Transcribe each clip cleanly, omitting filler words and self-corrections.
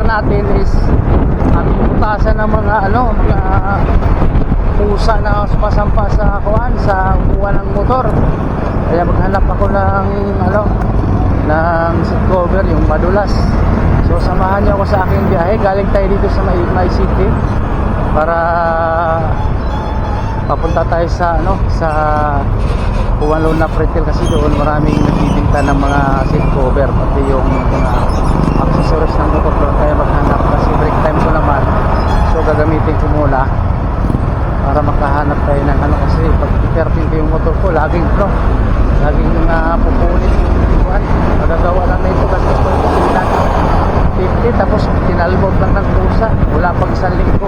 natin is aming butasan ng mga mga pusa na sumasampa sa kuan sa upuan ng motor. Kaya maghanap ako ng ng seat cover, yung madulas. So samahan niyo ako sa aking biyahe. Galing tayo dito sa May City para papunta tayo sa sa Juan Luna Pretel, kasi doon maraming nagbibinta ng mga seat cover, pati yung mga accessories ng motor. Doon tayo maghanap kasi break time ko naman. So gagamitin ko muna para makahanap tayo ng kasi pag i-terpin ko yung motor ko, laging pupunit yung magagawa lang na ito kasi ito 50, tapos tinalbog lang ng pusa, wala pag 1 linggo.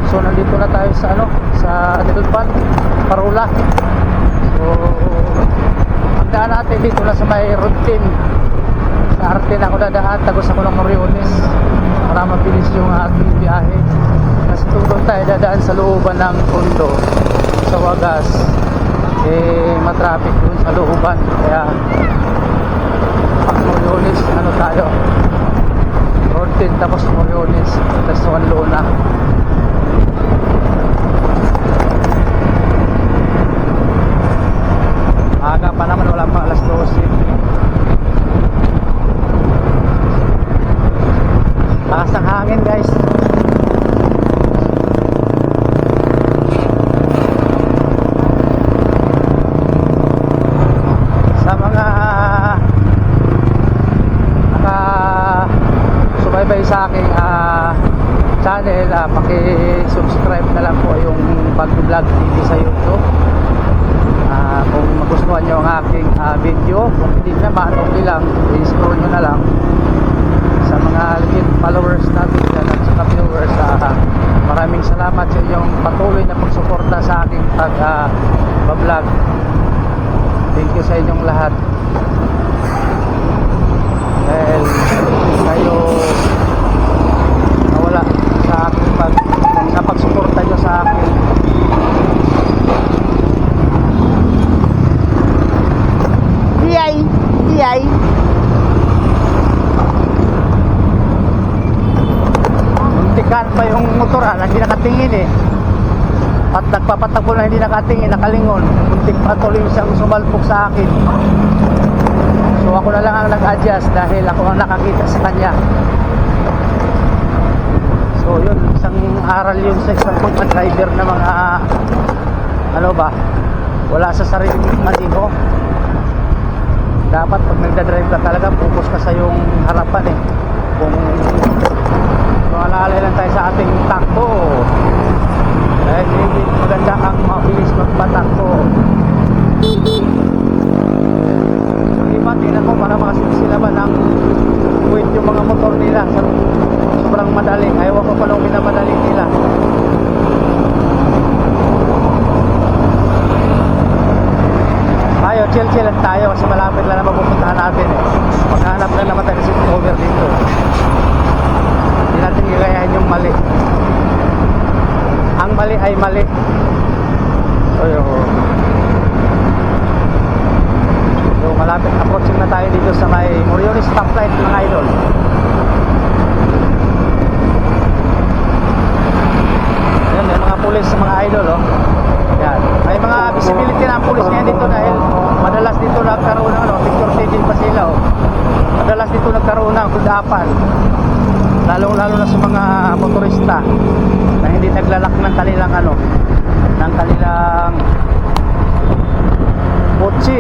So nandito na tayo sa sa Delpan, Parula. So ang daan natin dito na sa may routine. Sa Arten ako dadaan, tagos ako ng Moriones para mabilis yung ating biyahe. Kasi doon tayo dadaan sa looban ng Tondo. Sa wagas matraffic doon sa looban, kaya pag Moriones tayo routine, tapos Moriones, tapos Juan Luna. Aga pa naman, wala pang alas 12. Takas ng hangin guys. Sa mga nakasubaybay sa aking channel, paki-subscribe na lang po yung Pag-Vlog TV sa YouTube. Kung magustuhan nyo ang aking video, kung hindi naman, okay lang, i-scroll nyo na lang. Sa mga legit followers natin dyan at sa viewers, maraming salamat sa inyong patuloy na pagsuporta sa aking pag-vlog. Thank you sa inyong lahat. Dahil kayo nawala sa aking sa pagsuporta nyo sa akin. Iyay. Muntikan pa yung motor, hindi nakatingin at nagpapatakbo na hindi nakatingin, nakalingon. Muntik pa tuloy siyang sumalpok sa akin. So ako na lang ang nag-adjust dahil ako ang nakakita sa kanya. So yun, isang aral yun sa isang driver na mga wala sa sariling maniho. Dapat pag nagdadrive ka talaga, focus ka sa yung harapan Kung alalay lang tayo sa ating takbo, dahil hindi maganda ang mabilis magpatakbo. So diba, tingnan mo, para makasin sila ba ng wait yung mga motor nila. Sobrang madali, ayaw ko pa nung minamadali nila. Tayo, chill lang tayo kasi malapit lang naman pupuntahan natin Maghanap lang naman tayo ng seat cover dito. Hindi natin gagayahin yung mali. Ang mali ay mali. So malapit, approaching na tayo dito sa may Moriones stoplight mga idol. Ayan, may mga pulis sa mga idol Yan. May mga visibility na ang pulis ngayon dito dahil madalas dito nagkaroon ng picture taking pa sila Madalas dito nagkaroon ng kudapan. Lalo na sa mga motorista na hindi naglalak ng kanilang ng kanilang kotse.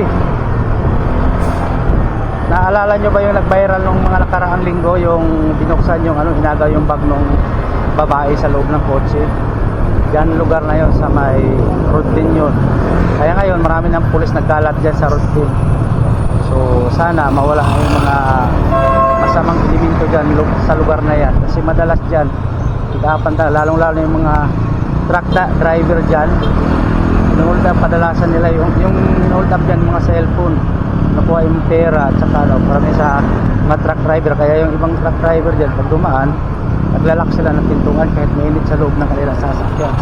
Naalala nyo ba yung nag-viral nung mga nakaraang linggo, yung binuksan yung inagaw yung bag nung babae sa loob ng kotse? Yan lugar na yon sa may road din yun. Kaya ngayon marami ng pulis nagkalat dyan sa road din. So sana mawala yung mga masamang elemento dyan sa lugar na yan. Kasi madalas dyan lalong yung mga truck driver dyan, hold up, padalasan nila yung hold up dyan mga cellphone, nakuha yung pera at saka marami sa mga truck driver. Kaya yung ibang truck driver dyan pag dumaan, naglalak sila ng pintungan kahit mainit sa loob ng kanilang sasakyan.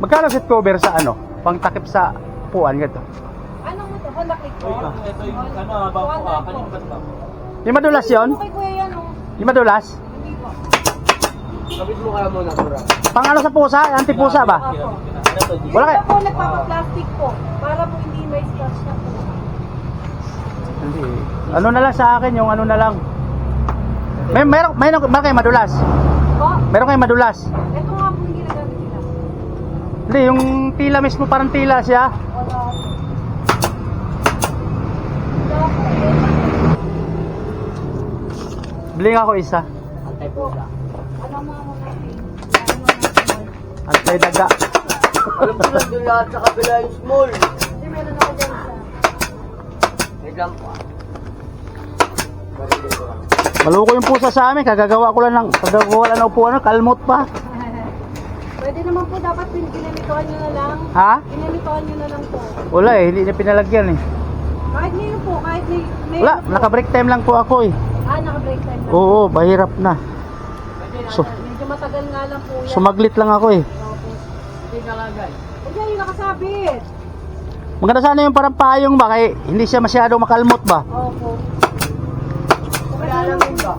Magkano seat cover sa ano? Pang takip sa puan ganito. Ano mo to? Honda Click po? Ito yung ano, bangko ka. Kanino ba ito? Yung madulas yun? Ano kay kuya yan oh? Yung madulas? Hindi po. Kapit mo kaya muna, Tura. Pang ano sa pusa? Anti-pusa ba? Opo. Ano to? Wala kay... Ito po nagpapa-plastic po. Para po hindi may scratch na po. Hindi. Ano na lang sa akin, yung ano na lang. Meron kayo madulas? Po? Meron kayo madulas? Ito nga po yung ginagamit nila. Hindi, yung tila mismo parang tila siya. Wala. Wala po eh. Bili nga ako isa. Antay po siya. Ano mga mo natin? Ano mga natin? At may daga. Alam ko lang doon lahat sa kabila yung small. Kasi meron ako dyan sa... Wait lang po. Maluko yung pusa sa amin, kagagawa ko lang ng upuan, kalmot pa. Pwede naman po dapat pinilituan nyo na lang. Ha? Pinilituan nyo na lang po. Wala eh, hindi niya pinalagyan eh. Kahit ngayon po, kahit may... Wala, naka-break time lang po ako eh. Naka-break time lang. Oo, mahirap na. So- Medyo matagal nga lang po yan. Sumaglit lang ako eh. Opo. Hindi nalagay. Huwag yan yung nakasabit. Maganda sana yung parang payong ba, kaya hindi siya masyadong makalmot ba? Opo. Wala lang yun ba?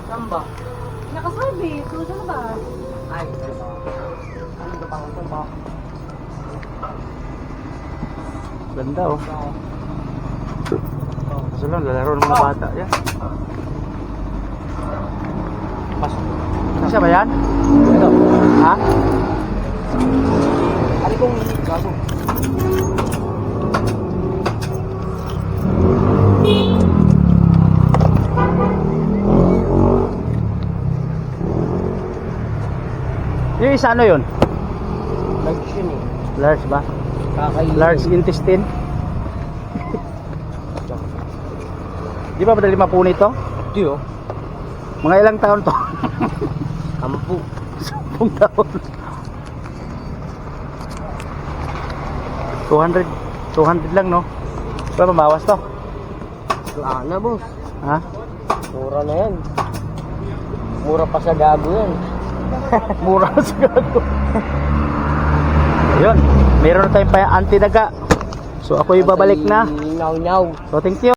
Saan ba? Nakasabit. Susan na ba? Ay, ano ba pang ito ba? Ganda oh. Kaso lang, lalaro ng mga bata. Yan. Pasok. Siya ba yan? Ito. Ha? Ano kong gago? Yung isa ano yun? Large yun eh. Large ba? Kakainin. Large intestine? Di ba madali mapunit to? Hindi oh. Mga ilang taon to? Ampu. 10 taon. 200 lang no? Ba mabawas to? Wala na boss. Ha? Mura na yan. Mura pa sa gago yan. Mura sa gago. Ayun, meron na tayong anti-daga. So ako ibabalik na. Nyaw-nyaw. So thank you.